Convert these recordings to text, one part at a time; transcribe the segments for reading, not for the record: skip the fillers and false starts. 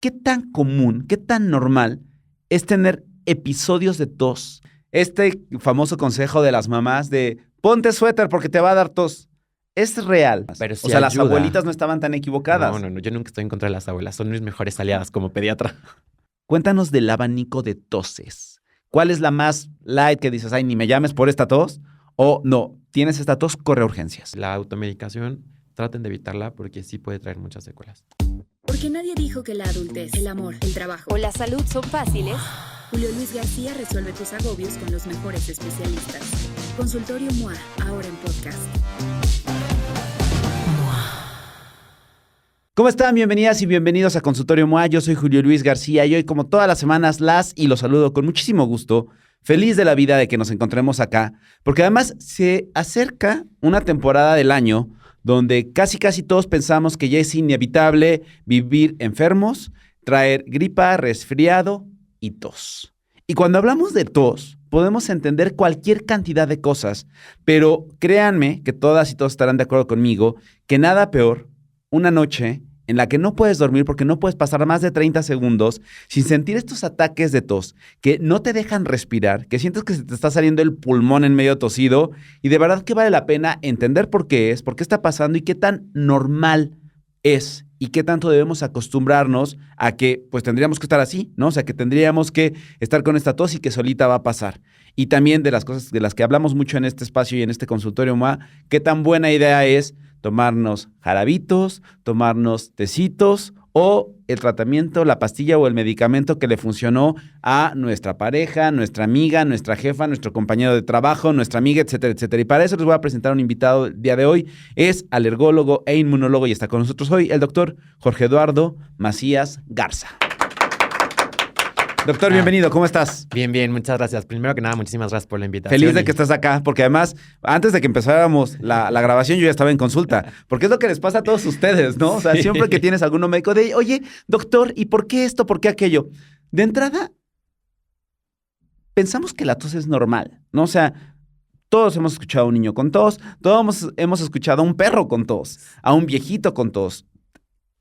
¿qué tan común, qué tan normal es tener episodios de tos? Este famoso consejo de las mamás de ponte suéter porque te va a dar tos. Es real. Pero O sí sea, las ayuda. abuelitas no estaban tan equivocadas. No, yo nunca estoy en contra de las abuelas. Son mis mejores aliadas como pediatra. Cuéntanos del abanico de toses. ¿Cuál es la más light que dices, ay, ni me llames por esta tos? O no, tienes esta tos, corre a urgencias. La automedicación, traten de evitarla porque sí puede traer muchas secuelas. Porque nadie dijo que la adultez, el amor, el trabajo o la salud son fáciles. Julio Luis García resuelve tus agobios con los mejores especialistas. Consultorio MOA, ahora en podcast. ¿Cómo están? Bienvenidas y bienvenidos a Consultorio MOA. Yo soy Julio Luis García y hoy, como todas las semanas, los saludo con muchísimo gusto. Feliz de la vida de que nos encontremos acá, porque además se acerca una temporada del año donde casi todos pensamos que ya es inevitable vivir enfermos, traer gripa, resfriado y tos. Y cuando hablamos de tos, podemos entender cualquier cantidad de cosas, pero créanme que todas y todos estarán de acuerdo conmigo que nada peor una noche en la que no puedes dormir porque no puedes pasar más de 30 segundos sin sentir estos ataques de tos que no te dejan respirar, que sientes que se te está saliendo el pulmón en medio tosido y de verdad que vale la pena entender por qué es, por qué está pasando y qué tan normal es y qué tanto debemos acostumbrarnos a que pues tendríamos que estar así, ¿no? O sea, que tendríamos que estar con esta tos y que solita va a pasar. Y también de las cosas de las que hablamos mucho en este espacio y en este consultorio MOA, qué tan buena idea es tomarnos jarabitos, tomarnos tecitos o el tratamiento, la pastilla o el medicamento que le funcionó a nuestra pareja, nuestra amiga, nuestra jefa, nuestro compañero de trabajo, nuestra amiga, etcétera, etcétera. Y para eso les voy a presentar un invitado el día de hoy. Es alergólogo e inmunólogo y está con nosotros hoy el doctor Jorge Eduardo Macías Garza. Doctor, bienvenido, ¿cómo estás? Bien, muchas gracias. Primero que nada, muchísimas gracias por la invitación. Feliz de que estás acá, porque además, antes de que empezáramos la grabación, yo ya estaba en consulta, porque es lo que les pasa a todos ustedes, ¿no? O sea, Sí. siempre que tienes algún médico de, oye, doctor, ¿y por qué esto, por qué aquello? De entrada, pensamos que la tos es normal, ¿no? O sea, todos hemos escuchado a un niño con tos, todos hemos escuchado a un perro con tos, a un viejito con tos.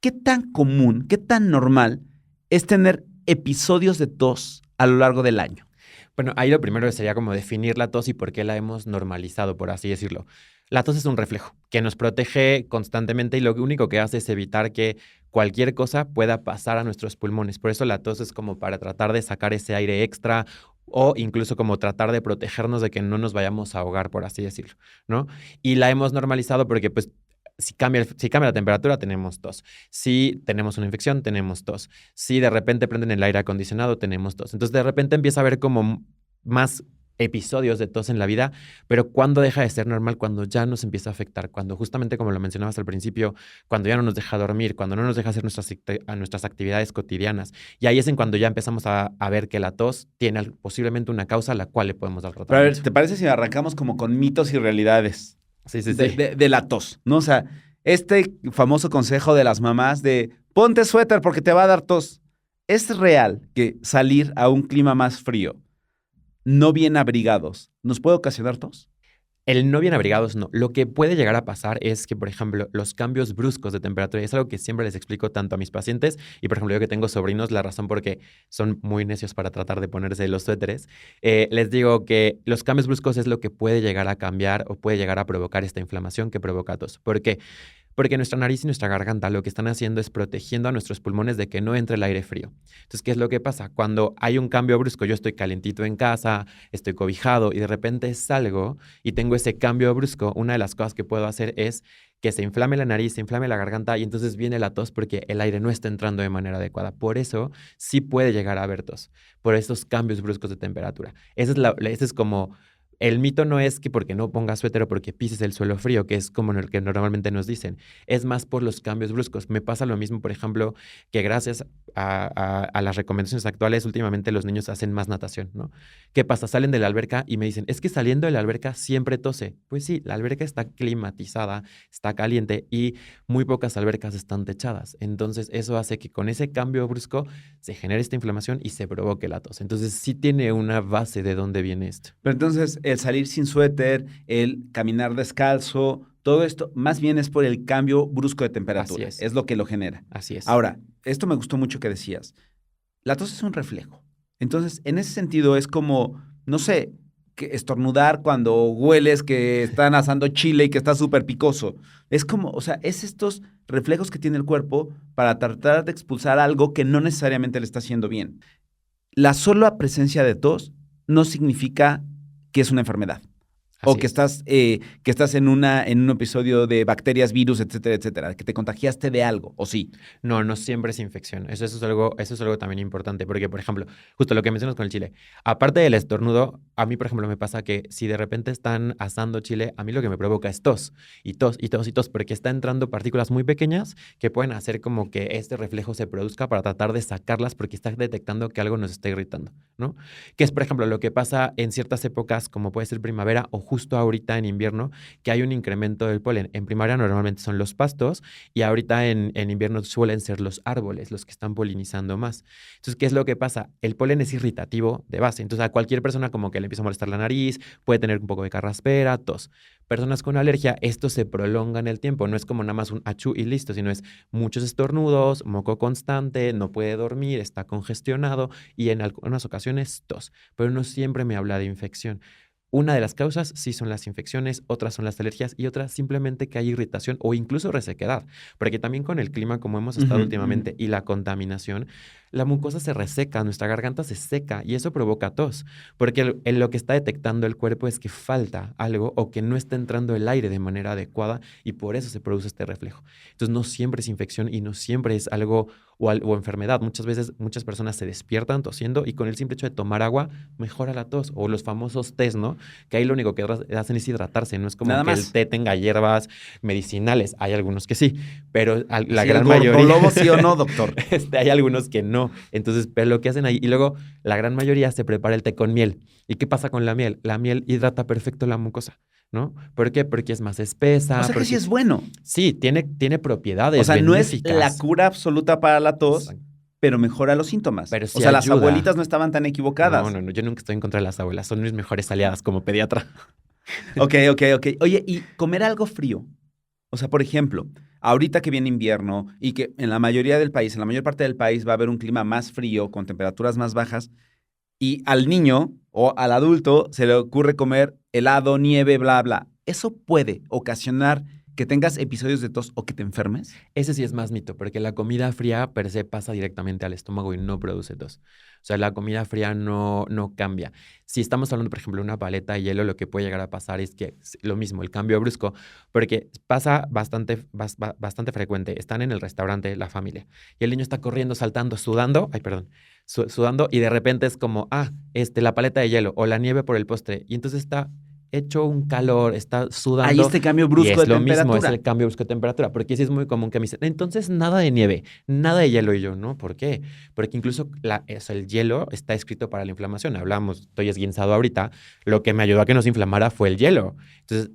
¿Qué tan común, qué tan normal es tener episodios de tos a lo largo del año? Bueno, ahí lo primero sería como definir la tos y por qué la hemos normalizado, por así decirlo. La tos es un reflejo que nos protege constantemente y lo único que hace es evitar que cualquier cosa pueda pasar a nuestros pulmones. Por eso la tos es como para tratar de sacar ese aire extra o incluso como tratar de protegernos de que no nos vayamos a ahogar, por así decirlo, ¿no? Y la hemos normalizado porque pues si cambia la temperatura, tenemos tos. Si tenemos una infección, tenemos tos. Si de repente prenden el aire acondicionado, tenemos tos. Entonces, de repente empieza a haber como más episodios de tos en la vida, pero ¿cuándo deja de ser normal? Cuando ya nos empieza a afectar, cuando justamente como lo mencionabas al principio, cuando ya no nos deja dormir, cuando no nos deja hacer nuestras actividades cotidianas. Y ahí es en cuando ya empezamos a ver que la tos tiene posiblemente una causa a la cual le podemos dar Pero a tratamiento. ver, ¿te parece si arrancamos como con mitos y realidades? Sí. De la tos, ¿no? O sea, este famoso consejo de las mamás de ponte suéter porque te va a dar tos. ¿Es real que salir a un clima más frío, no bien abrigados, nos puede ocasionar tos? El no bien abrigados no. Lo que puede llegar a pasar es que, por ejemplo, los cambios bruscos de temperatura, y es algo que siempre les explico tanto a mis pacientes, y por ejemplo yo que tengo sobrinos, la razón por qué son muy necios para tratar de ponerse los suéteres, les digo que los cambios bruscos es lo que puede llegar a cambiar o puede llegar a provocar esta inflamación que provoca tos. ¿Por qué? Porque nuestra nariz y nuestra garganta lo que están haciendo es protegiendo a nuestros pulmones de que no entre el aire frío. Entonces, ¿qué es lo que pasa? Cuando hay un cambio brusco, yo estoy calentito en casa, estoy cobijado y de repente salgo y tengo ese cambio brusco, una de las cosas que puedo hacer es que se inflame la nariz, se inflame la garganta y entonces viene la tos porque el aire no está entrando de manera adecuada. Por eso sí puede llegar a haber tos, por estos cambios bruscos de temperatura. Ese es como... El mito no es que porque no pongas suéter o porque pises el suelo frío, que es como el que normalmente nos dicen. Es más por los cambios bruscos. Me pasa lo mismo, por ejemplo, que gracias a las recomendaciones actuales, últimamente los niños hacen más natación, ¿no? ¿Qué pasa? Salen de la alberca y me dicen, es que saliendo de la alberca siempre tose. Pues sí, la alberca está climatizada, está caliente y muy pocas albercas están techadas. Entonces, eso hace que con ese cambio brusco se genere esta inflamación y se provoque la tos. Entonces, sí tiene una base de dónde viene esto. Pero entonces, el salir sin suéter, el caminar descalzo, todo esto más bien es por el cambio brusco de temperatura. Así es. Es lo que lo genera. Así es. Ahora, esto me gustó mucho que decías. La tos es un reflejo. Entonces, en ese sentido es como, no sé, que estornudar cuando hueles que están asando chile y que está súper picoso. Es como, o sea, es estos reflejos que tiene el cuerpo para tratar de expulsar algo que no necesariamente le está haciendo bien. La sola presencia de tos no significa que es una enfermedad. O Así que es. estás en un episodio de bacterias, virus, etcétera, etcétera, que te contagiaste de algo, o sí. No, no siempre es infección. Eso es algo también importante, porque, por ejemplo, justo lo que mencionas con el chile, aparte del estornudo, a mí, por ejemplo, me pasa que si de repente están asando chile, a mí lo que me provoca es tos, y tos, y tos, y tos, porque está entrando partículas muy pequeñas que pueden hacer como que este reflejo se produzca para tratar de sacarlas porque está detectando que algo nos está irritando, ¿no? Que es, por ejemplo, lo que pasa en ciertas épocas, como puede ser primavera o justo ahorita en invierno, que hay un incremento del polen. En primavera normalmente son los pastos y ahorita en invierno suelen ser los árboles los que están polinizando más. Entonces, ¿qué es lo que pasa? El polen es irritativo de base. Entonces, a cualquier persona como que le empieza a molestar la nariz, puede tener un poco de carraspera, tos. Personas con alergia, esto se prolonga en el tiempo. No es como nada más un achú y listo, sino es muchos estornudos, moco constante, no puede dormir, está congestionado y en algunas ocasiones tos. Pero no siempre me habla de infección. Una de las causas sí son las infecciones, otras son las alergias y otras simplemente que hay irritación o incluso resequedad. Porque también con el clima, como hemos estado Ujú, ujú. últimamente, y la contaminación, la mucosa se reseca, nuestra garganta se seca y eso provoca tos. Porque lo que está detectando el cuerpo es que falta algo o que no está entrando el aire de manera adecuada y por eso se produce este reflejo. Entonces no siempre es infección y no siempre es algo o enfermedad. Muchas veces muchas personas se despiertan tosiendo y con el simple hecho de tomar agua mejora la tos. O los famosos tés, ¿no? Que ahí lo único que hacen es hidratarse. No es como Nada que el más. té tenga hierbas medicinales. Hay algunos que sí, pero la Así el gran mayoría, gordolobo, ¿sí o no, doctor? hay algunos que no. Entonces, pero lo que hacen ahí, y luego la gran mayoría se prepara el té con miel. ¿Y qué pasa con la miel? La miel hidrata perfecto la mucosa, ¿no? ¿Por qué? Porque es más O espesa, sea que sí porque es bueno. sí, tiene O propiedades sea, no es la benéficas. cura absoluta para la tos, Exacto. pero mejora los síntomas. Pero O sí sea, las ayuda. abuelitas no estaban tan No, equivocadas. no, no, yo nunca estoy en contra de las abuelas, son mis mejores aliadas como pediatra. Ok, ok, ok. Oye, ¿y comer algo frío? O sea, por ejemplo, ahorita que viene invierno y que en la mayoría del país, en la mayor parte del país va a haber un clima más frío, con temperaturas más bajas, y al niño o al adulto se le ocurre comer helado, nieve, bla, bla. ¿Eso puede ocasionar que tengas episodios de tos o que te enfermes? Ese sí es más mito, porque la comida fría per se pasa directamente al estómago y no produce tos. O sea, la comida fría no cambia. Si estamos hablando, por ejemplo, de una paleta de hielo, lo que puede llegar a pasar es que lo mismo, el cambio brusco, porque pasa bastante frecuente. Están en el restaurante la familia y el niño está corriendo, saltando, sudando, ay, perdón, sudando y de repente es como, la paleta de hielo o la nieve por el postre y entonces está hecho un calor, está Hay sudando este cambio y brusco es de lo mismo, es temperatura. el cambio brusco de temperatura, porque sí es muy común que me dicen, entonces nada de nieve, nada de hielo y yo, ¿no? ¿Por qué? Porque incluso el hielo está escrito para la inflamación. Hablamos, estoy esguinzado ahorita, lo que me ayudó a que no se inflamara fue el hielo. Entonces,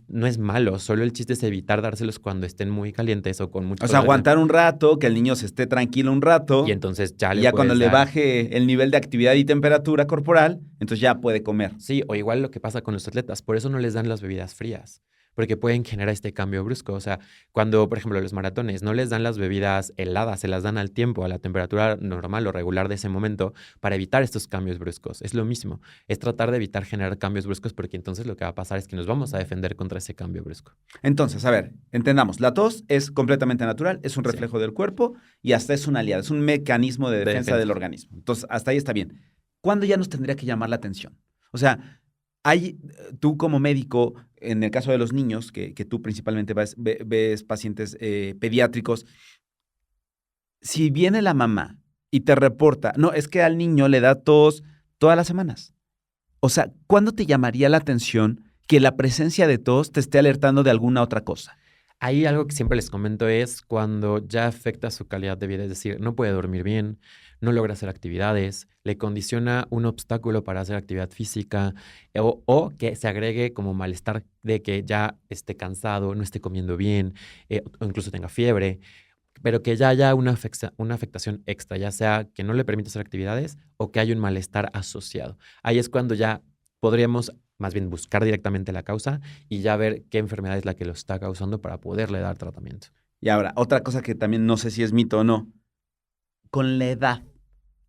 no es malo, solo el chiste es evitar dárselos cuando estén muy calientes o con mucho O sea, calor. aguantar un rato, que el niño se esté tranquilo un Y rato, entonces ya y le ya cuando puedes le dar. baje el nivel de actividad y temperatura corporal, entonces ya puede comer. Sí, o igual lo que pasa con los atletas, por eso no les dan las bebidas frías, porque pueden generar este cambio brusco. O sea, cuando, por ejemplo, los maratones no les dan las bebidas heladas, se las dan al tiempo, a la temperatura normal o regular de ese momento, para evitar estos cambios bruscos. Es lo mismo, es tratar de evitar generar cambios bruscos, porque entonces lo que va a pasar es que nos vamos a defender contra ese cambio brusco. Entonces, a ver, entendamos, la tos es completamente natural, es un Sí, reflejo del cuerpo y hasta es una aliada, es un mecanismo de de defensa del defensa. organismo. Entonces, hasta ahí está bien. ¿Cuándo ya nos tendría que llamar la atención? O sea, tú como médico, en el caso de los niños, que tú principalmente ves pacientes pediátricos, si viene la mamá y te reporta, no, es que al niño le da tos todas las semanas. O sea, ¿cuándo te llamaría la atención que la presencia de tos te esté alertando de alguna otra cosa? Ahí algo que siempre les comento es cuando ya afecta su calidad de vida, es decir, no puede dormir bien, no logra hacer actividades, le condiciona un obstáculo para hacer actividad física o que se agregue como malestar de que ya esté cansado, no esté comiendo bien o incluso tenga fiebre, pero que ya haya una afectación extra, ya sea que no le permita hacer actividades o que haya un malestar asociado. Ahí es cuando ya podríamos más bien buscar directamente la causa y ya ver qué enfermedad es la que lo está causando para poderle dar tratamiento. Y ahora, otra cosa que también no sé si es mito o no. con la edad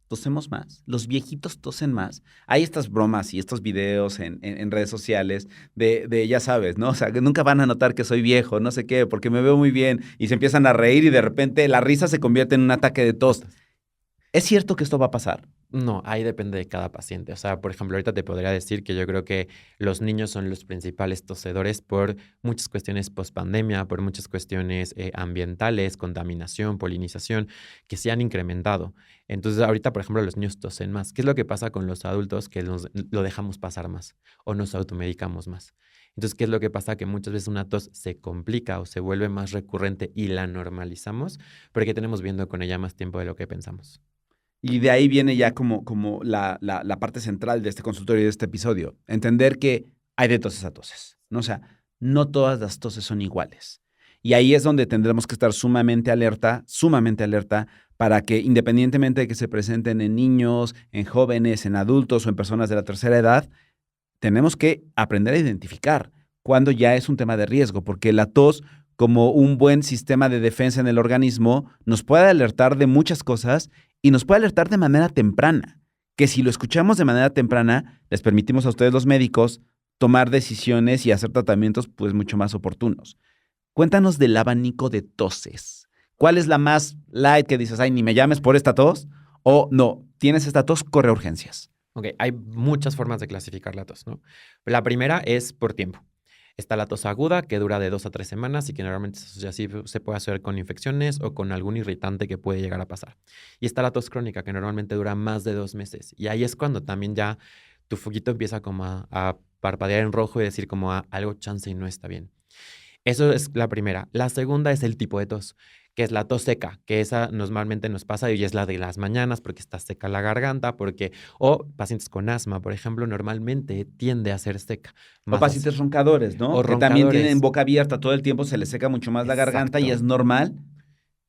tosemos más, los viejitos tosen más. Hay estas bromas y estos videos en redes sociales de, ya sabes, ¿no? O sea, que nunca van a notar que soy viejo, no sé qué, porque me veo muy bien y se empiezan a reír y de repente la risa se convierte en un ataque de tos. ¿Es cierto que esto va a pasar? No, ahí depende de cada paciente. O sea, por ejemplo, ahorita te podría decir que yo creo que los niños son los principales tosedores por muchas cuestiones post-pandemia, por muchas cuestiones ambientales, contaminación, polinización, que se han incrementado. Entonces, ahorita, por ejemplo, los niños tosen más. ¿Qué es lo que pasa con los adultos? Que lo dejamos pasar más o nos automedicamos más. Entonces, ¿qué es lo que pasa? Que muchas veces una tos se complica o se vuelve más recurrente y la normalizamos porque tenemos viendo con ella más tiempo de lo que pensamos. Y de ahí viene ya como la parte central de este consultorio y de este episodio. Entender que hay de toses a toses, ¿no? O sea, no todas las toses son iguales. Y ahí es donde tendremos que estar sumamente alerta para que independientemente de que se presenten en niños, en jóvenes, en adultos o en personas de la tercera edad, tenemos que aprender a identificar cuando ya es un tema de riesgo, porque la tos, como un buen sistema de defensa en el organismo, nos puede alertar de muchas cosas y nos puede alertar de manera temprana, que si lo escuchamos de manera temprana, les permitimos a ustedes los médicos tomar decisiones y hacer tratamientos pues mucho más oportunos. Cuéntanos del abanico de toses. ¿Cuál es la más light que dices, ay, ni me llames por esta tos? O no, tienes esta tos, corre a urgencias. Ok, hay muchas formas de clasificar la tos, ¿no? La primera es por tiempo. Está la tos aguda, que dura de 2 a 3 semanas y que normalmente se puede hacer con infecciones o con algún irritante que puede llegar a pasar. Y está la tos crónica, que normalmente dura más de 2 meses. Y ahí es cuando también ya tu foquito empieza como a parpadear en rojo y decir como algo chance y no está bien. Eso es la primera. La segunda es el tipo de tos, que es la tos seca, que esa normalmente nos pasa y es la de las mañanas porque está seca la garganta, o pacientes con asma, por ejemplo, normalmente tiende a ser seca. O pacientes roncadores, ¿no? O que también tienen roncadores. boca abierta todo el tiempo, se les seca mucho más la garganta y Exacto. es normal,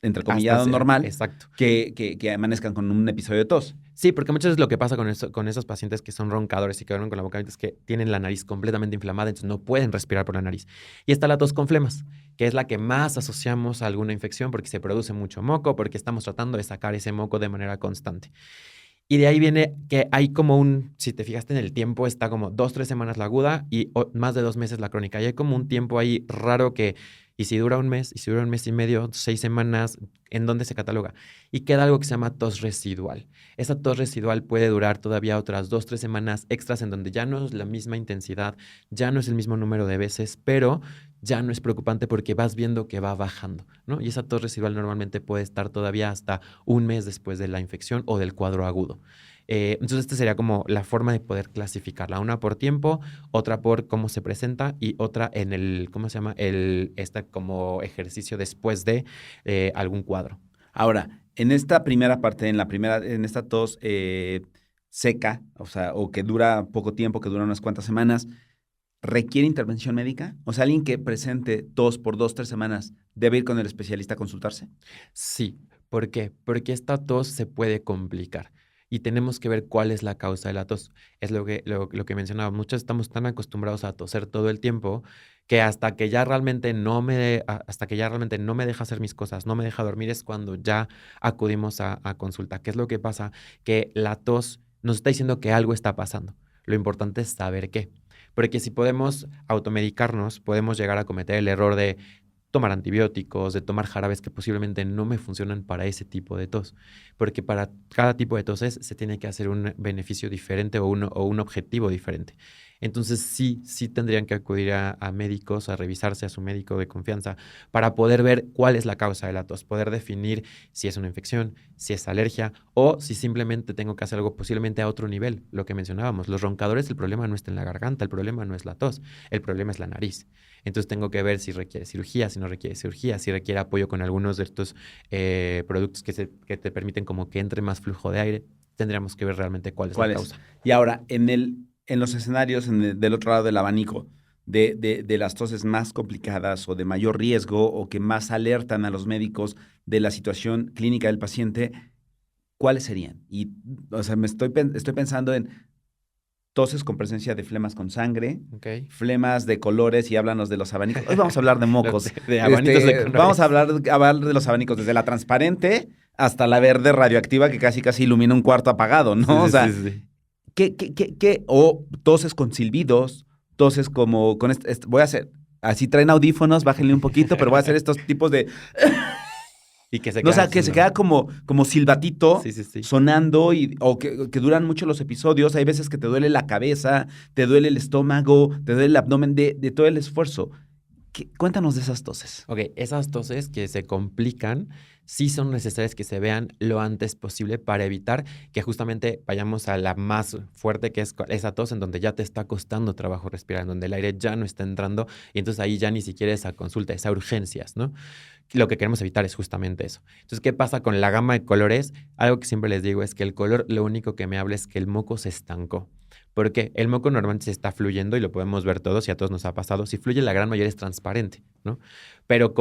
entre comillas normal, Exacto. que amanezcan con un episodio de tos. Sí, porque muchas veces lo que pasa con esos pacientes que son roncadores y que duermen con la boca abierta es que tienen la nariz completamente inflamada, entonces no pueden respirar por la nariz. Y está la tos con flemas, que es la que más asociamos a alguna infección porque se produce mucho moco, porque estamos tratando de sacar ese moco de manera constante. Y de ahí viene que hay como si te fijaste en el tiempo, está como 2, 3 semanas la aguda y más de 2 meses la crónica. Y hay como un tiempo ahí raro y si dura un mes, y si dura un mes y medio, 6 semanas, ¿en dónde se cataloga? Y queda algo que se llama tos residual. Esa tos residual puede durar todavía otras 2, 3 semanas extras en donde ya no es la misma intensidad, ya no es el mismo número de veces, pero ya no es preocupante porque vas viendo que va bajando, ¿no? Y esa tos residual normalmente puede estar todavía hasta un mes después de la infección o del cuadro agudo. Entonces, esta sería como la forma de poder clasificarla. Una por tiempo, otra por cómo se presenta y otra en el, ¿cómo se llama? Como ejercicio después de algún cuadro. Ahora, en esta primera parte, en esta tos seca, o sea, o que dura poco tiempo, que dura unas cuantas semanas, ¿requiere intervención médica? O sea, alguien que presente tos por 2, 3 semanas, ¿debe ir con el especialista a consultarse? Sí. ¿Por qué? Porque esta tos se puede complicar. Y tenemos que ver cuál es la causa de la tos. Es lo que mencionaba. Muchos estamos tan acostumbrados a toser todo el tiempo que hasta que ya realmente no me deja hacer mis cosas, no me deja dormir, es cuando ya acudimos a consulta. ¿Qué es lo que pasa? Que la tos nos está diciendo que algo está pasando. Lo importante es saber qué. Porque si podemos automedicarnos, podemos llegar a cometer el error de tomar antibióticos, de tomar jarabes que posiblemente no me funcionan para ese tipo de tos. Porque para cada tipo de toses se tiene que hacer un beneficio diferente o un objetivo diferente. Entonces sí tendrían que acudir a médicos, a revisarse a su médico de confianza para poder ver cuál es la causa de la tos, poder definir si es una infección, si es alergia o si simplemente tengo que hacer algo posiblemente a otro nivel. Lo que mencionábamos, los roncadores, el problema no está en la garganta, el problema no es la tos, el problema es la nariz. Entonces tengo que ver si requiere cirugía, si no requiere cirugía, si requiere apoyo con algunos de estos productos que te permiten como que entre más flujo de aire. Tendríamos que ver realmente cuál es la causa. Y ahora, en los escenarios del otro lado del abanico, de las toses más complicadas o de mayor riesgo o que más alertan a los médicos de la situación clínica del paciente, ¿cuáles serían? Y, o sea, estoy pensando en toses con presencia de flemas con sangre, flemas de colores y háblanos de los abanicos. Hoy vamos a hablar de mocos. de abanicos de colores. Vamos a hablar de los abanicos, desde la transparente hasta la verde radioactiva que casi ilumina un cuarto apagado, ¿no? Sí, O sea, sí. ¿qué? O toses con silbidos, toses como con voy a hacer, así traen audífonos, bájenle un poquito, pero voy a hacer estos tipos de, Y que se no, o queda sea, que se así, queda como silbatito Sí. sonando o que duran mucho los episodios. Hay veces que te duele la cabeza, te duele el estómago, te duele el abdomen de todo el esfuerzo. Cuéntanos de esas toses. Ok, esas toses que se complican sí son necesarias que se vean lo antes posible para evitar que justamente vayamos a la más fuerte, que es esa tos en donde ya te está costando trabajo respirar, en donde el aire ya no está entrando y entonces ahí ya ni siquiera es a consulta, es a urgencias, ¿no? Lo que queremos evitar es justamente eso. Entonces, ¿qué pasa con la gama de colores? Algo que siempre les digo es que el color lo único que me habla es que el moco se estancó. Porque el moco normalmente se está fluyendo y lo podemos ver todos y a todos nos ha pasado. Si fluye, la gran mayoría es transparente, ¿no? Pero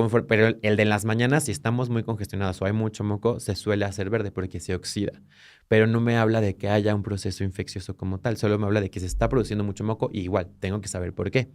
el de las mañanas, si estamos muy congestionados o hay mucho moco, se suele hacer verde porque se oxida. Pero no me habla de que haya un proceso infeccioso como tal, solo me habla de que se está produciendo mucho moco y igual, tengo que saber por qué.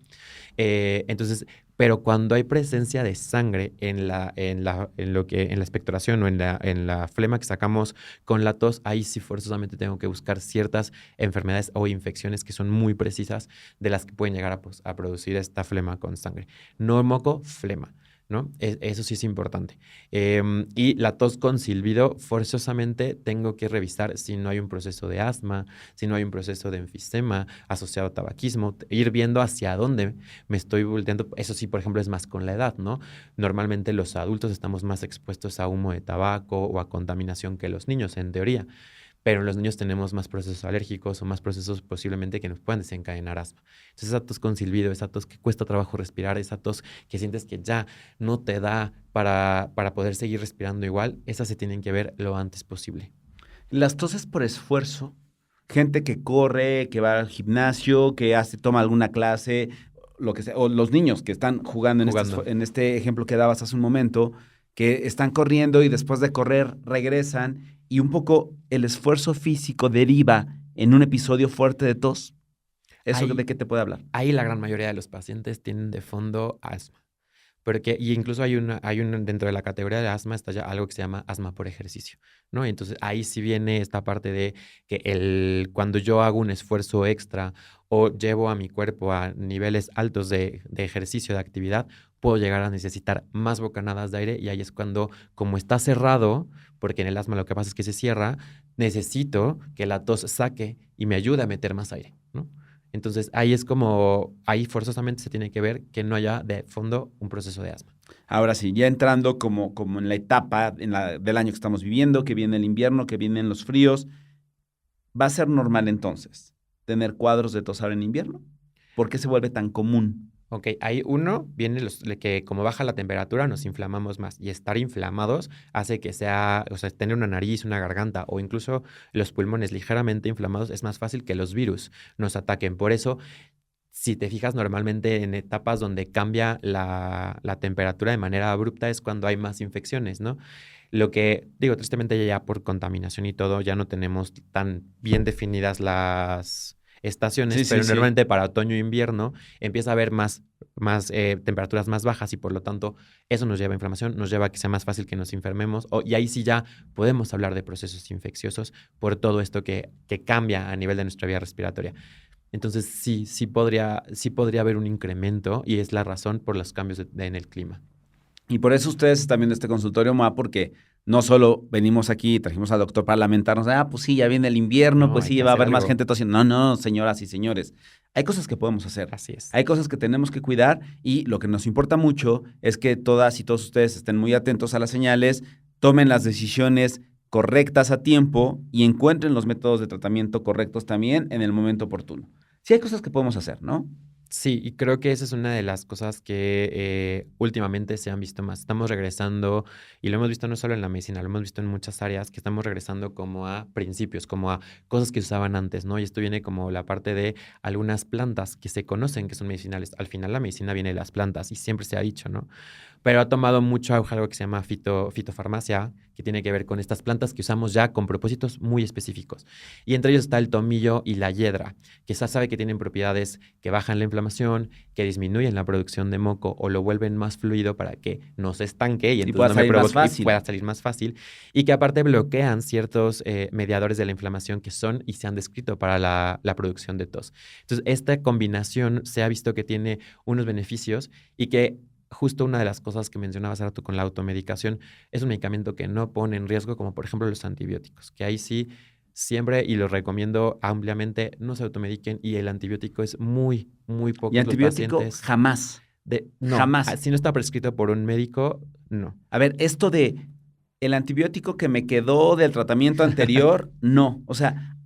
Entonces, pero cuando hay presencia de sangre en la expectoración o en la flema que sacamos con la tos, ahí sí forzosamente tengo que buscar ciertas enfermedades o infecciones que son muy precisas de las que pueden llegar a producir esta flema con sangre. No moco, flema, ¿no? Eso sí es importante. Y la tos con silbido, forzosamente tengo que revisar si no hay un proceso de asma, si no hay un proceso de enfisema asociado a tabaquismo, ir viendo hacia dónde me estoy volteando. Eso sí, por ejemplo, es más con la edad, ¿no? Normalmente los adultos estamos más expuestos a humo de tabaco o a contaminación que los niños, en teoría. Pero en los niños tenemos más procesos alérgicos o más procesos posiblemente que nos puedan desencadenar asma. Entonces esa tos con silbido, esa tos que cuesta trabajo respirar, esa tos que sientes que ya no te da para poder seguir respirando igual, esas se tienen que ver lo antes posible. Las toses por esfuerzo, gente que corre, que va al gimnasio, que toma alguna clase, lo que sea, o los niños que están jugando. En este ejemplo que dabas hace un momento, que están corriendo y después de correr regresan y un poco el esfuerzo físico deriva en un episodio fuerte de tos. ¿Eso de qué te puede hablar? Ahí la gran mayoría de los pacientes tienen de fondo asma. Y incluso hay dentro de la categoría de asma está ya algo que se llama asma por ejercicio, ¿no? Y entonces ahí sí viene esta parte de que cuando yo hago un esfuerzo extra o llevo a mi cuerpo a niveles altos de ejercicio, de actividad, puedo llegar a necesitar más bocanadas de aire y ahí es cuando, como está cerrado, porque en el asma lo que pasa es que se cierra, necesito que la tos saque y me ayude a meter más aire, ¿no? Entonces, ahí forzosamente se tiene que ver que no haya de fondo un proceso de asma. Ahora sí, ya entrando como en la etapa del año que estamos viviendo, que viene el invierno, que vienen los fríos, ¿va a ser normal entonces tener cuadros de tos ahora en invierno? ¿Por qué se vuelve tan común? Ok, ahí viene que como baja la temperatura nos inflamamos más y estar inflamados hace que tener una nariz, una garganta o incluso los pulmones ligeramente inflamados es más fácil que los virus nos ataquen. Por eso, si te fijas normalmente en etapas donde cambia la temperatura de manera abrupta es cuando hay más infecciones, ¿no? Lo que, digo, tristemente ya por contaminación y todo ya no tenemos tan bien definidas las estaciones, pero normalmente para otoño e invierno empieza a haber más temperaturas más bajas y por lo tanto eso nos lleva a inflamación, nos lleva a que sea más fácil que nos enfermemos y ahí sí ya podemos hablar de procesos infecciosos por todo esto que cambia a nivel de nuestra vía respiratoria. Entonces sí podría haber un incremento y es la razón por los cambios en el clima. Y por eso ustedes están viendo este consultorio, MOA, porque no solo venimos aquí y trajimos al doctor para lamentarnos, pues sí, ya viene el invierno, pues sí, va a haber más gente tosiendo. No, señoras y señores, hay cosas que podemos hacer. Así es. Hay cosas que tenemos que cuidar y lo que nos importa mucho es que todas y todos ustedes estén muy atentos a las señales, tomen las decisiones correctas a tiempo y encuentren los métodos de tratamiento correctos también en el momento oportuno. Sí hay cosas que podemos hacer, ¿no? Sí, y creo que esa es una de las cosas que últimamente se han visto más. Estamos regresando, y lo hemos visto no solo en la medicina, lo hemos visto en muchas áreas, que estamos regresando como a principios, como a cosas que usaban antes, ¿no? Y esto viene como la parte de algunas plantas que se conocen que son medicinales. Al final la medicina viene de las plantas y siempre se ha dicho, ¿no? Pero ha tomado mucho auge algo que se llama fitofarmacia, que tiene que ver con estas plantas que usamos ya con propósitos muy específicos. Y entre ellos está el tomillo y la hiedra, que se sabe que tienen propiedades que bajan la inflamación, que disminuyen la producción de moco o lo vuelven más fluido para que no se estanque y entonces no me provoque y pueda salir más fácil. Y que aparte bloquean ciertos mediadores de la inflamación que son y se han descrito para la producción de tos. Entonces, esta combinación se ha visto que tiene unos beneficios y que justo una de las cosas que mencionabas hace rato con la automedicación es un medicamento que no pone en riesgo, como por ejemplo los antibióticos, que ahí sí siempre, y lo recomiendo ampliamente, no se automediquen y el antibiótico es muy, muy poco. Y antibiótico jamás. No, jamás. Si no está prescrito por un médico, no. A ver, esto de el antibiótico que me quedó del tratamiento anterior, no. O sea,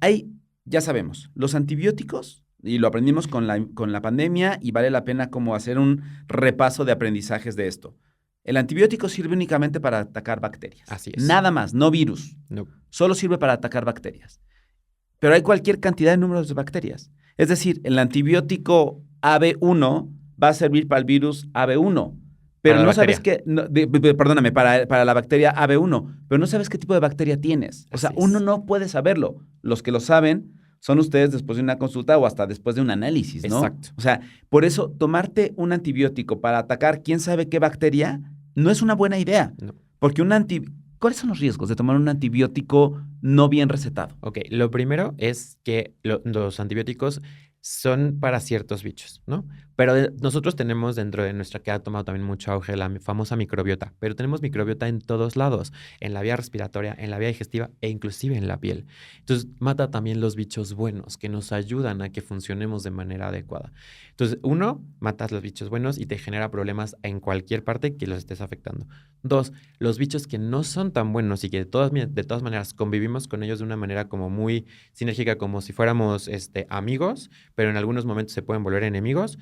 ya sabemos, los antibióticos, y lo aprendimos con la pandemia y vale la pena como hacer un repaso de aprendizajes de esto. El antibiótico sirve únicamente para atacar bacterias. Así es. Nada más, no virus. No. Solo sirve para atacar bacterias. Pero hay cualquier cantidad de números de bacterias. Es decir, el antibiótico AB1 va a servir para el virus AB1. Pero no sabes qué, perdóname, para la bacteria AB1, pero no sabes qué tipo de bacteria tienes. O sea, uno no puede saberlo. Los que lo saben son ustedes después de una consulta o hasta después de un análisis, ¿no? Exacto. O sea, por eso tomarte un antibiótico para atacar quién sabe qué bacteria no es una buena idea. No. Porque ¿cuáles son los riesgos de tomar un antibiótico no bien recetado? Ok, lo primero es que los antibióticos son para ciertos bichos, ¿no? Pero nosotros tenemos dentro de nuestra que ha tomado también mucho auge la famosa microbiota, pero tenemos microbiota en todos lados, en la vía respiratoria, en la vía digestiva e inclusive en la piel. Entonces, mata también los bichos buenos que nos ayudan a que funcionemos de manera adecuada. Entonces, uno, matas los bichos buenos y te genera problemas en cualquier parte que los estés afectando. Dos, los bichos que no son tan buenos y que de todas maneras convivimos con ellos de una manera como muy sinérgica, como si fuéramos amigos, pero en algunos momentos se pueden volver enemigos.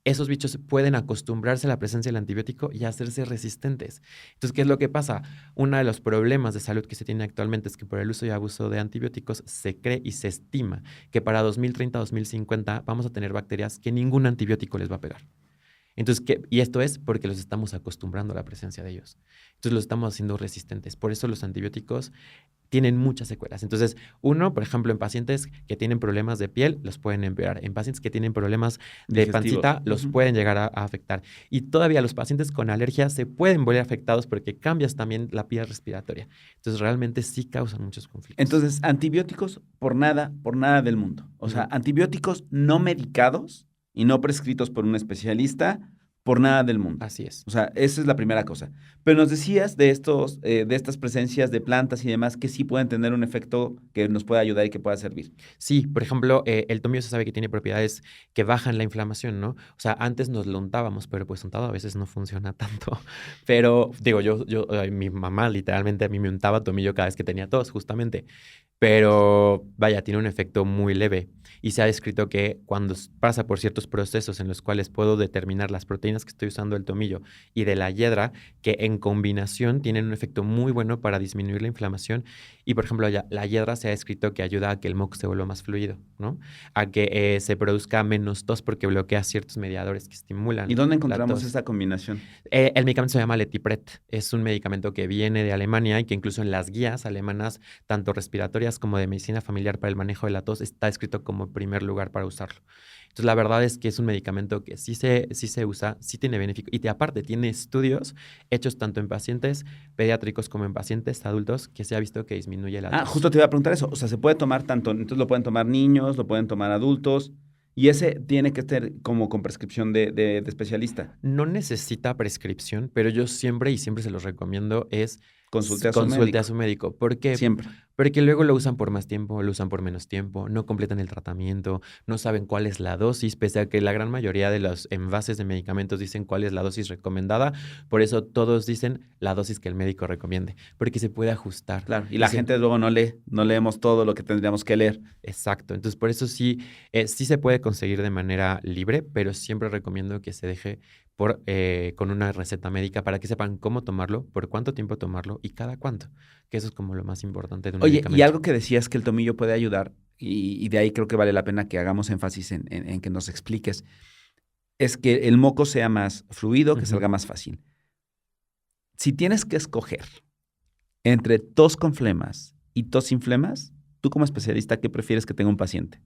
Esos bichos pueden acostumbrarse a la presencia del antibiótico y hacerse resistentes. Entonces, ¿qué es lo que pasa? Uno de los problemas de salud que se tiene actualmente es que por el uso y abuso de antibióticos se cree y se estima que para 2030-2050 vamos a tener bacterias que ningún antibiótico les va a pegar. Entonces, y esto es porque los estamos acostumbrando a la presencia de ellos. Entonces, los estamos haciendo resistentes. Por eso los antibióticos tienen muchas secuelas. Entonces, uno, por ejemplo, en pacientes que tienen problemas de piel, los pueden empeorar. En pacientes que tienen problemas de pancita, los pueden llegar a afectar. Y todavía los pacientes con alergia se pueden volver afectados porque cambias también la vía respiratoria. Entonces, realmente sí causan muchos conflictos. Entonces, antibióticos por nada del mundo. O sea, antibióticos no medicados y no prescritos por un especialista por nada del mundo. Así es. O sea, esa es la primera cosa. Pero nos decías de estas presencias de plantas y demás que sí pueden tener un efecto que nos pueda ayudar y que pueda servir. Sí, por ejemplo, el tomillo se sabe que tiene propiedades que bajan la inflamación, ¿no? O sea, antes nos lo untábamos, pero pues untado a veces no funciona tanto. Pero, digo, mi mamá literalmente a mí me untaba tomillo cada vez que tenía tos, justamente. Pero, vaya, tiene un efecto muy leve. Y se ha descrito que cuando pasa por ciertos procesos en los cuales puedo determinar las proteínas que estoy usando del tomillo y de la hiedra, que en combinación tienen un efecto muy bueno para disminuir la inflamación. Y, por ejemplo, la hiedra se ha descrito que ayuda a que el moco se vuelva más fluido, ¿no? A que se produzca menos tos porque bloquea ciertos mediadores que estimulan. ¿Y dónde encontramos esta combinación? El medicamento se llama Letipret. Es un medicamento que viene de Alemania y que incluso en las guías alemanas, tanto respiratorias como de medicina familiar para el manejo de la tos, está escrito como primer lugar para usarlo. Entonces, la verdad es que es un medicamento que sí se usa, sí tiene beneficio y aparte tiene estudios hechos tanto en pacientes pediátricos como en pacientes adultos que se ha visto que disminuye la tos. Justo te iba a preguntar eso. O sea, se puede tomar entonces lo pueden tomar niños, lo pueden tomar adultos. Y ese tiene que ser como con prescripción de especialista. No necesita prescripción, pero yo siempre se los recomiendo es consulte a su médico. ¿Por qué? Siempre. Porque luego lo usan por más tiempo, lo usan por menos tiempo, no completan el tratamiento, no saben cuál es la dosis, pese a que la gran mayoría de los envases de medicamentos dicen cuál es la dosis recomendada. Por eso todos dicen la dosis que el médico recomiende, porque se puede ajustar. Claro, y la gente luego no leemos todo lo que tendríamos que leer. Exacto, entonces por eso sí se puede conseguir de manera libre, pero siempre recomiendo que se deje con una receta médica para que sepan cómo tomarlo, por cuánto tiempo tomarlo y cada cuánto, que eso es como lo más importante de un medicamento. Y algo que decías que el tomillo puede ayudar, y de ahí creo que vale la pena que hagamos énfasis en que nos expliques. es que el moco sea más fluido, que Ujú. salga más fácil. Si tienes que escoger entre tos con flemas y tos sin flemas, tú como especialista, ¿qué prefieres que tenga un paciente?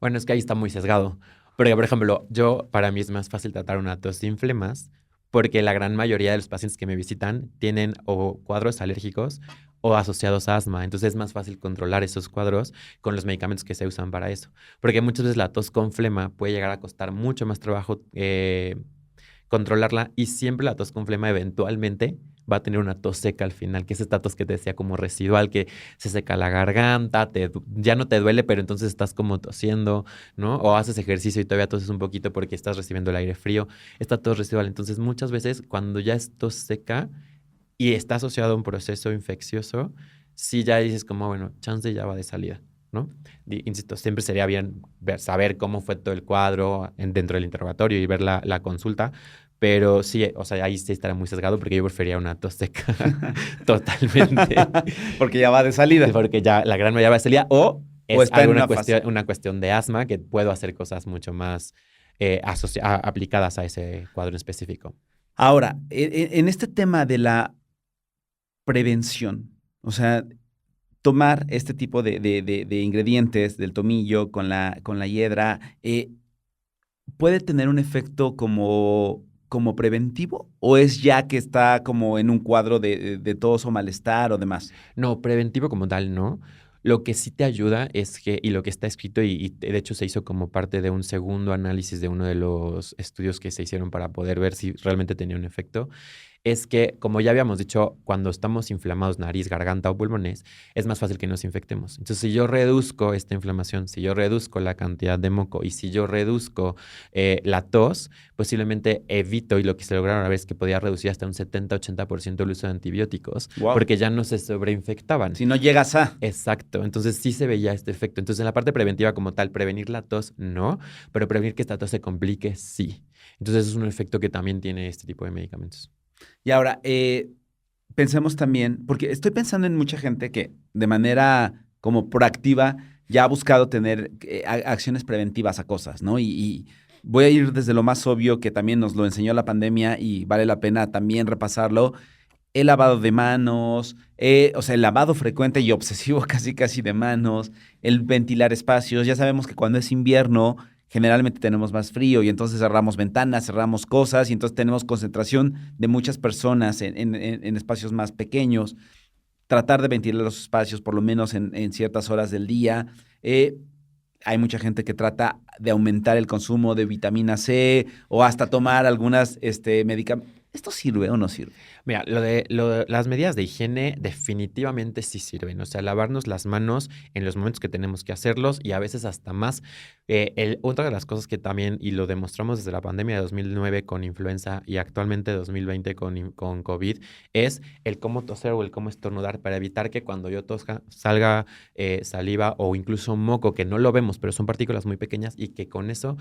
Bueno, es que ahí está muy sesgado. Porque, por ejemplo, para mí es más fácil tratar una tos sin flemas porque la gran mayoría de los pacientes que me visitan tienen o cuadros alérgicos o asociados a asma. Entonces es más fácil controlar esos cuadros con los medicamentos que se usan para eso. Porque muchas veces la tos con flema puede llegar a costar mucho más trabajo controlarla y siempre la tos con flema eventualmente va a tener una tos seca al final, que es esta tos que te decía como residual, que se seca la garganta, ya no te duele, pero entonces estás como tosiendo, ¿no? O haces ejercicio y todavía toses un poquito porque estás recibiendo el aire frío. Esta tos residual. Entonces muchas veces cuando ya es tos seca y está asociado a un proceso infeccioso, sí ya dices como, bueno, chance ya va de salida, ¿no? Insisto, siempre sería bien saber cómo fue todo el cuadro dentro del interrogatorio y ver la consulta, pero sí, o sea, ahí sí estará muy sesgado porque yo prefería una tos seca totalmente, Porque ya va de salida. porque ya la gran mayoría va a salir, o es está en alguna una fase. una cuestión de asma que puedo hacer cosas mucho más aplicadas a ese cuadro en específico. Ahora, en este tema de la prevención, o sea, tomar este tipo de ingredientes del tomillo con la hiedra, ¿puede tener un efecto como preventivo? ¿O es ya que está como en un cuadro de tos o malestar o demás? No, preventivo como tal, no. Lo que sí te ayuda es que, y lo que está escrito, y de hecho se hizo como parte de un segundo análisis de uno de los estudios que se hicieron para poder ver si realmente tenía un efecto, es que, como ya habíamos dicho, cuando estamos inflamados, nariz, garganta o pulmones, es más fácil que nos infectemos. Entonces, si yo reduzco esta inflamación, si yo reduzco la cantidad de moco y si yo reduzco la tos, posiblemente evito, y lo que se lograron a ver es que podía reducir hasta un 70-80% el uso de antibióticos, Wow. porque ya no se sobreinfectaban. Si no llegas a... Exacto, entonces sí se veía este efecto. Entonces, en la parte preventiva como tal, prevenir la tos, no, pero prevenir que esta tos se complique, sí. Entonces, es un efecto que también tiene este tipo de medicamentos. Y ahora, pensemos también, porque estoy pensando en mucha gente que de manera como proactiva ya ha buscado tener acciones preventivas a cosas, ¿no? Y voy a ir desde lo más obvio que también nos lo enseñó la pandemia y vale la pena también repasarlo. El lavado de manos, o sea, el lavado frecuente y obsesivo casi de manos, el ventilar espacios. Ya sabemos que cuando es invierno generalmente tenemos más frío y entonces cerramos ventanas, cerramos cosas y entonces tenemos concentración de muchas personas en espacios más pequeños. Tratar de ventilar los espacios por lo menos en ciertas horas del día. Hay mucha gente que trata de aumentar el consumo de vitamina C o hasta tomar algunas medicamentos. ¿Esto sirve o no sirve? Mira, las medidas de higiene definitivamente sí sirven. O sea, lavarnos las manos en los momentos que tenemos que hacerlos y a veces hasta más. Otra de las cosas que también, y lo demostramos desde la pandemia de 2009 con influenza y actualmente 2020 con COVID, es el cómo toser o el cómo estornudar para evitar que cuando yo tosca salga saliva o incluso moco, que no lo vemos, pero son partículas muy pequeñas y que con eso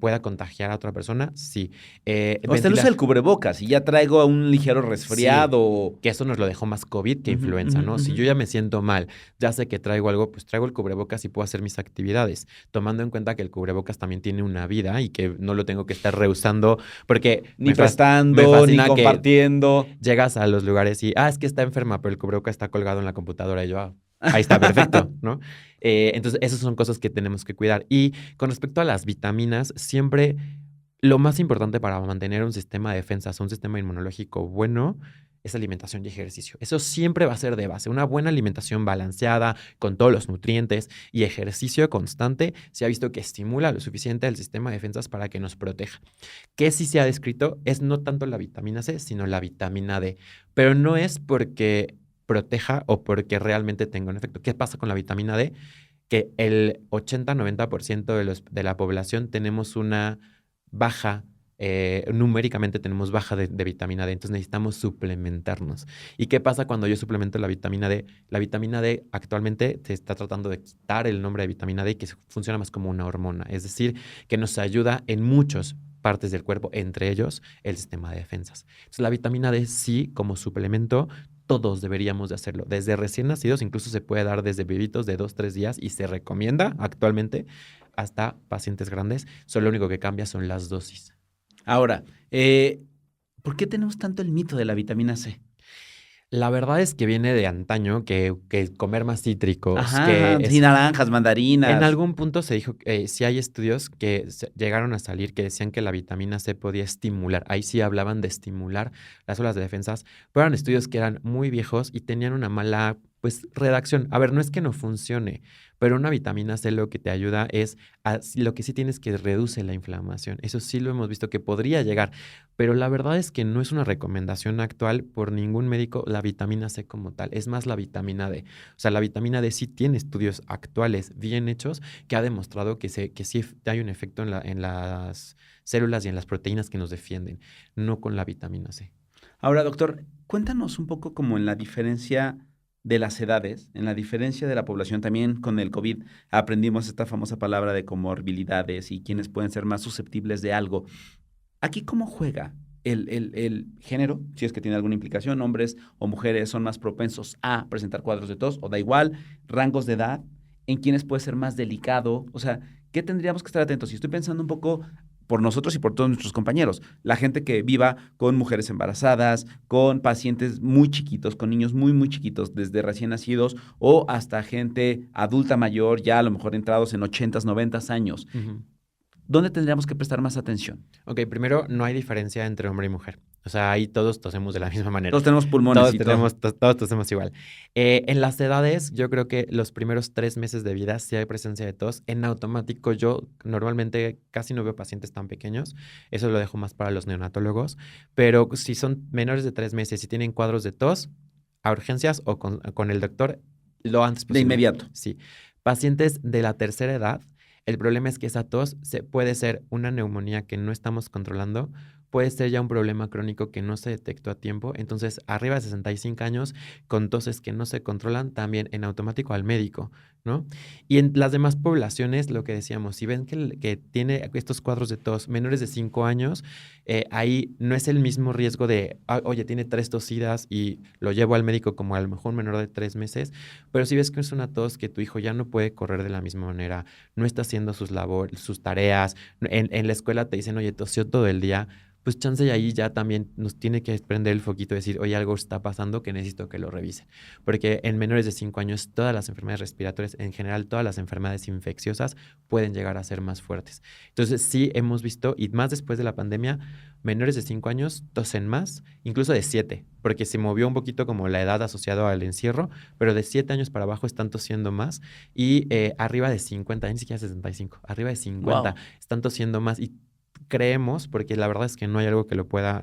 pueda contagiar a otra persona. Sí. O sea, el uso del cubrebocas y ya traigo un ligero resfriado. Sí, que eso nos lo dejó más COVID que Ujú, influenza, ujú, ¿no? Si ujú. yo ya me siento mal, ya sé que traigo algo, pues traigo el cubrebocas y puedo hacer mis actividades, tomando en cuenta que el cubrebocas también tiene una vida y que no lo tengo que estar rehusando, porque Ni me prestando, ni fascina que compartiendo. llegas a los lugares y, es que está enferma, pero el cubrebocas está colgado en la computadora y yo, ahí está, perfecto, ¿no? Entonces, esas son cosas que tenemos que cuidar. Y con respecto a las vitaminas, siempre lo más importante para mantener un sistema de defensas, un sistema inmunológico bueno, es alimentación y ejercicio. Eso siempre va a ser de base. Una buena alimentación balanceada, con todos los nutrientes y ejercicio constante, se ha visto que estimula lo suficiente al sistema de defensas para que nos proteja. ¿Qué sí se ha descrito? Es no tanto la vitamina C, sino la vitamina D. Pero no es porque proteja o porque realmente tenga un efecto. ¿Qué pasa con la vitamina D? Que el 80-90% de la población tenemos una baja, numéricamente tenemos baja de vitamina D, entonces necesitamos suplementarnos. ¿Y qué pasa cuando yo suplemento la vitamina D? La vitamina D actualmente se está tratando de quitar el nombre de vitamina D y que funciona más como una hormona, es decir, que nos ayuda en muchas partes del cuerpo, entre ellos el sistema de defensas. Entonces la vitamina D sí, como suplemento, todos deberíamos de hacerlo. Desde recién nacidos, incluso se puede dar desde bebitos de 2-3 días y se recomienda actualmente hasta pacientes grandes. Solo lo único que cambia son las dosis. Ahora, ¿por qué tenemos tanto el mito de la vitamina C? La verdad es que viene de antaño que comer más cítricos, Ajá, que sí, naranjas, mandarinas. en algún punto se dijo, sí hay estudios que llegaron a salir que decían que la vitamina C podía estimular. Ahí sí hablaban de estimular las células de defensas, pero eran estudios que eran muy viejos y tenían una mala, pues, redacción. A ver, no es que no funcione, pero una vitamina C lo que te ayuda es, lo que sí tienes que reduce la inflamación. Eso sí lo hemos visto que podría llegar, pero la verdad es que no es una recomendación actual por ningún médico la vitamina C como tal. Es más la vitamina D. O sea, la vitamina D sí tiene estudios actuales bien hechos que ha demostrado que sí hay un efecto en las células y en las proteínas que nos defienden, no con la vitamina C. Ahora, doctor, cuéntanos un poco como en la diferencia de las edades, en la diferencia de la población. También con el COVID aprendimos esta famosa palabra de comorbilidades y quienes pueden ser más susceptibles de algo. Aquí, ¿cómo juega el género? Si es que tiene alguna implicación, hombres o mujeres son más propensos a presentar cuadros de tos, o da igual, rangos de edad, en quienes puede ser más delicado. O sea, ¿qué tendríamos que estar atentos? Y estoy pensando un poco por nosotros y por todos nuestros compañeros, la gente que viva con mujeres embarazadas, con pacientes muy chiquitos, con niños muy, muy chiquitos, desde recién nacidos o hasta gente adulta mayor, ya a lo mejor entrados en 80s, 90s años. Ujú. ¿Dónde tendríamos que prestar más atención? Ok, primero, no hay diferencia entre hombre y mujer. O sea, ahí todos tosemos de la misma manera. Todos tenemos pulmones Todos y tenemos, todo. todos tosemos igual. En las edades, yo creo que los primeros 3 meses de vida, si hay presencia de tos, en automático yo normalmente casi no veo pacientes tan pequeños. Eso lo dejo más para los neonatólogos. Pero si son menores de 3 meses y tienen cuadros de tos, a urgencias o con el doctor, lo antes De posible. inmediato. Sí. Pacientes de la tercera edad, el problema es que esa tos puede ser una neumonía que no estamos controlando, puede ser ya un problema crónico que no se detectó a tiempo. Entonces, arriba de 65 años, con toses que no se controlan, también en automático al médico, ¿no? Y en las demás poblaciones, lo que decíamos, si ven que tiene estos cuadros de tos menores de 5 años, ahí no es el mismo riesgo de, oye, tiene 3 tosidas y lo llevo al médico como a lo mejor un menor de 3 meses, pero si ves que es una tos que tu hijo ya no puede correr de la misma manera, no está haciendo sus tareas, en la escuela te dicen, oye, tosió todo el día, pues chance y ahí ya también nos tiene que prender el foquito y decir, oye, algo está pasando que necesito que lo revisen. Porque en menores de 5 años, todas las enfermedades respiratorias, en general, todas las enfermedades infecciosas pueden llegar a ser más fuertes. Entonces, sí hemos visto, y más después de la pandemia, menores de 5 años tosen más, incluso de 7, porque se movió un poquito como la edad asociada al encierro, pero de 7 años para abajo están tosiendo más, y arriba de 50, ni siquiera 65, arriba de 50 Wow. están tosiendo más, y creemos, porque la verdad es que no hay algo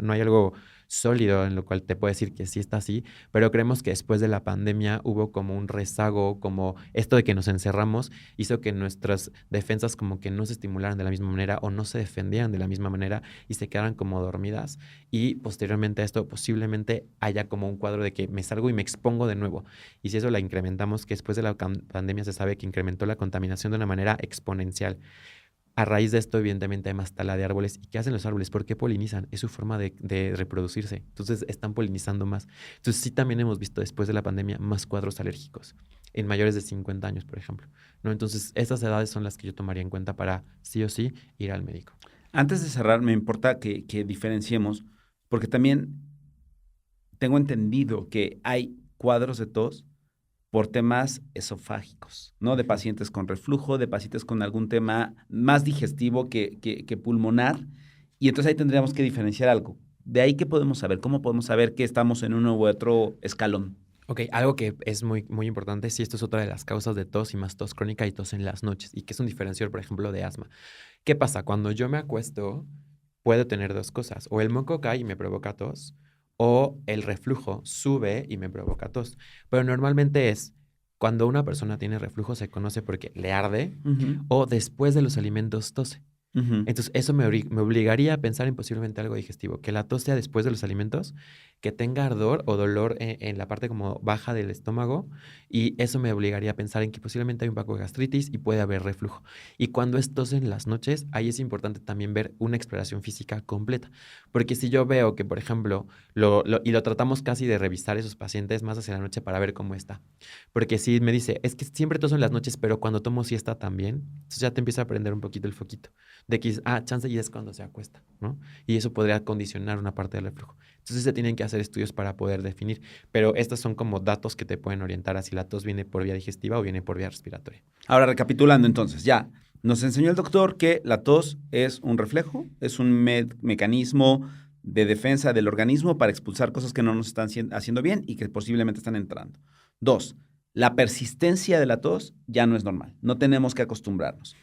no hay algo sólido en lo cual te puedo decir que sí está así, pero creemos que después de la pandemia hubo como un rezago, como esto de que nos encerramos hizo que nuestras defensas como que no se estimularan de la misma manera o no se defendieran de la misma manera y se quedaran como dormidas, y posteriormente a esto posiblemente haya como un cuadro de que me salgo y me expongo de nuevo, y si eso la incrementamos, que después de la pandemia se sabe que incrementó la contaminación de una manera exponencial. A raíz de esto, evidentemente, hay más tala de árboles. ¿Y qué hacen los árboles? ¿Por qué polinizan? Es su forma de reproducirse. Entonces, están polinizando más. Entonces, sí también hemos visto después de la pandemia más cuadros alérgicos en mayores de 50 años, por ejemplo, ¿no? Entonces, esas edades son las que yo tomaría en cuenta para sí o sí ir al médico. Antes de cerrar, me importa que diferenciemos, porque también tengo entendido que hay cuadros de tos por temas esofágicos, ¿no? De pacientes con reflujo, de pacientes con algún tema más digestivo que pulmonar. Y entonces ahí tendríamos que diferenciar algo. De ahí, ¿qué podemos saber? ¿Cómo podemos saber que estamos en uno u otro escalón? Ok, algo que es muy, muy importante, si esto es otra de las causas de tos y más tos crónica y tos en las noches, y que es un diferenciador, por ejemplo, de asma. ¿Qué pasa? Cuando yo me acuesto, puedo tener dos cosas. O el moco cae y me provoca tos, o el reflujo sube y me provoca tos. Pero normalmente es cuando una persona tiene reflujo, se conoce porque le arde, Ujú. o después de los alimentos tose. Ujú. Entonces, eso me obligaría a pensar en posiblemente algo digestivo, que la tos sea después de los alimentos, que tenga ardor o dolor en la parte como baja del estómago, y eso me obligaría a pensar en que posiblemente hay un poco de gastritis y puede haber reflujo. Y cuando es tos en las noches, ahí es importante también ver una exploración física completa, porque si yo veo que, por ejemplo, y lo tratamos casi de revisar esos pacientes más hacia la noche para ver cómo está, porque si me dice, es que siempre toso en las noches, pero cuando tomo siesta también, entonces ya te empieza a prender un poquito el foquito de que, chance y es cuando se acuesta, ¿no? Y eso podría condicionar una parte del reflujo. Entonces se tienen que hacer estudios para poder definir, pero estos son como datos que te pueden orientar a si la tos viene por vía digestiva o viene por vía respiratoria. Ahora, recapitulando entonces, ya nos enseñó el doctor que la tos es un reflejo, es un mecanismo de defensa del organismo para expulsar cosas que no nos están haciendo bien y que posiblemente están entrando. 2, la persistencia de la tos ya no es normal, no tenemos que acostumbrarnos.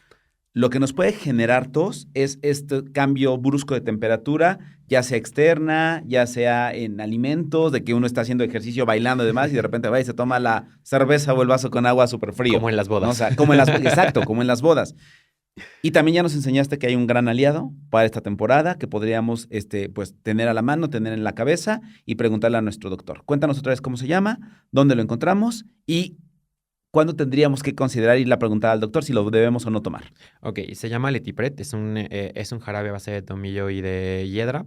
Lo que nos puede generar tos es este cambio brusco de temperatura, ya sea externa, ya sea en alimentos, de que uno está haciendo ejercicio, bailando y demás, y de repente va y se toma la cerveza o el vaso con agua súper frío. Como en las bodas. ¿No? O sea, como en las, exacto, como en las bodas. Y también ya nos enseñaste que hay un gran aliado para esta temporada que podríamos pues, tener a la mano, tener en la cabeza y preguntarle a nuestro doctor. Cuéntanos otra vez cómo se llama, dónde lo encontramos y ¿cuándo tendríamos que considerar ir a preguntar al doctor si lo debemos o no tomar? Ok, se llama Letipret, es un jarabe a base de tomillo y de hiedra.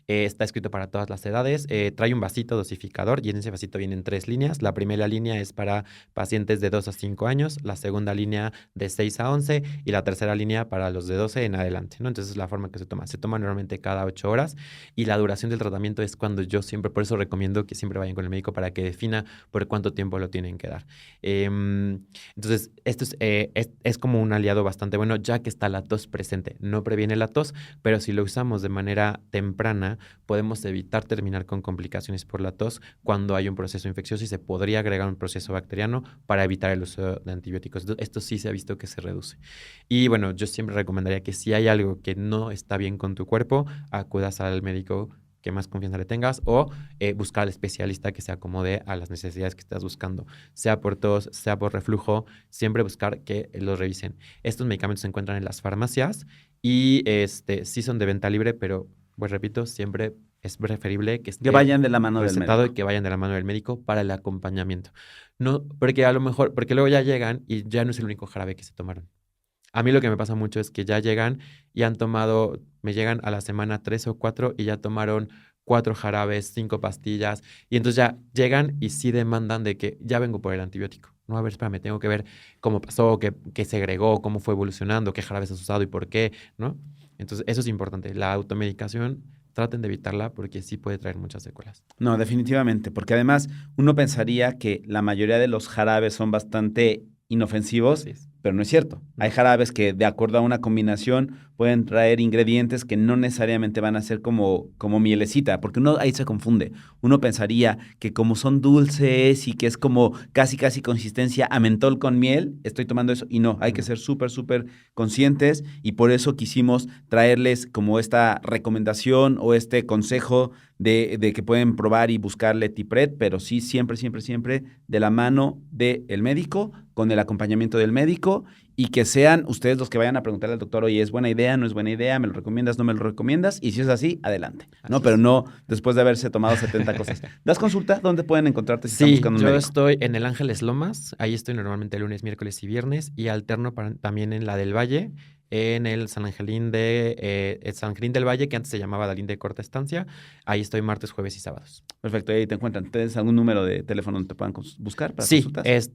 Está escrito para todas las edades. Trae un vasito dosificador y en ese vasito vienen 3 líneas. La primera línea es para pacientes de 2 a 5 años, la segunda línea de 6 a 11 y la tercera línea para los de 12 en adelante, ¿no? Entonces es la forma que se toma. Se toma normalmente cada 8 horas y la duración del tratamiento es cuando yo siempre, por eso recomiendo que siempre vayan con el médico para que defina por cuánto tiempo lo tienen que dar. Entonces, esto es como un aliado bastante bueno, ya que está la tos presente. No previene la tos, pero si lo usamos de manera temprana, podemos evitar terminar con complicaciones por la tos cuando hay un proceso infeccioso y se podría agregar un proceso bacteriano para evitar el uso de antibióticos. Esto sí se ha visto que se reduce. Y bueno, yo siempre recomendaría que si hay algo que no está bien con tu cuerpo, acudas al médico que más confianza le tengas o buscar al especialista que se acomode a las necesidades que estás buscando, sea por tos, sea por reflujo, siempre buscar que los revisen. Estos medicamentos se encuentran en las farmacias y sí son de venta libre, pero pues repito, siempre es preferible que vayan de la mano del recetado médico. y que vayan de la mano del médico para el acompañamiento. No, porque a lo mejor, porque luego ya llegan y ya no es el único jarabe que se tomaron. A mí lo que me pasa mucho es que ya llegan y han tomado, me llegan a la semana 3 o 4 y ya tomaron 4 jarabes, 5 pastillas, y entonces ya llegan y sí demandan de que ya vengo por el antibiótico. No, a ver, espérame, tengo que ver cómo pasó, qué se agregó, cómo fue evolucionando, qué jarabes has usado y por qué, ¿no? Entonces, eso es importante. La automedicación, traten de evitarla porque sí puede traer muchas secuelas. No, definitivamente, porque además uno pensaría que la mayoría de los jarabes son bastante inofensivos, Así es. pero no es cierto. Hay jarabes que de acuerdo a una combinación pueden traer ingredientes que no necesariamente van a ser como mielecita, porque uno ahí se confunde. Uno pensaría que como son dulces y que es como casi consistencia a mentol con miel, estoy tomando eso. Y no, hay que ser súper conscientes y por eso quisimos traerles como esta recomendación o este consejo de que pueden probar y buscar Letipret, pero sí siempre de la mano del médico, con el acompañamiento del médico y que sean ustedes los que vayan a preguntarle al doctor, oye, ¿es buena idea, no es buena idea? ¿Me lo recomiendas, no me lo recomiendas? Y si es así, adelante. ¿No? Así Pero es. no después de haberse tomado 70 cosas. ¿Das consulta? ¿Dónde pueden encontrarte si están Sí, buscando un yo médico? estoy en el Ángeles Lomas, ahí estoy normalmente lunes, miércoles y viernes, y alterno también en la del Valle, en el San Angelín del Valle, que antes se llamaba Dalín de Corta Estancia. Ahí estoy martes, jueves y sábados. Perfecto, ahí te encuentran. ¿Tienes algún número de teléfono donde te puedan buscar para Sí, consultas?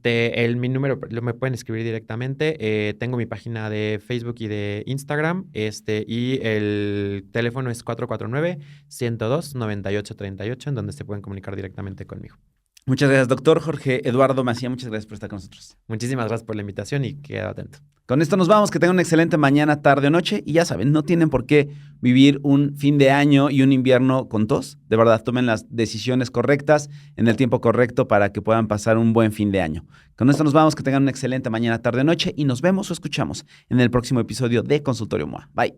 mi número me pueden escribir directamente. Tengo mi página de Facebook y de Instagram, y el teléfono es 449-102-9838, en donde se pueden comunicar directamente conmigo. Muchas gracias, doctor Jorge Eduardo Macía. Muchas gracias por estar con nosotros. Muchísimas gracias por la invitación y quedo atento. Con esto nos vamos, que tengan una excelente mañana, tarde o noche. Y ya saben, no tienen por qué vivir un fin de año y un invierno con tos. De verdad, tomen las decisiones correctas en el tiempo correcto para que puedan pasar un buen fin de año. Con esto nos vamos, que tengan una excelente mañana, tarde o noche. Y nos vemos o escuchamos en el próximo episodio de Consultorio MOA. Bye.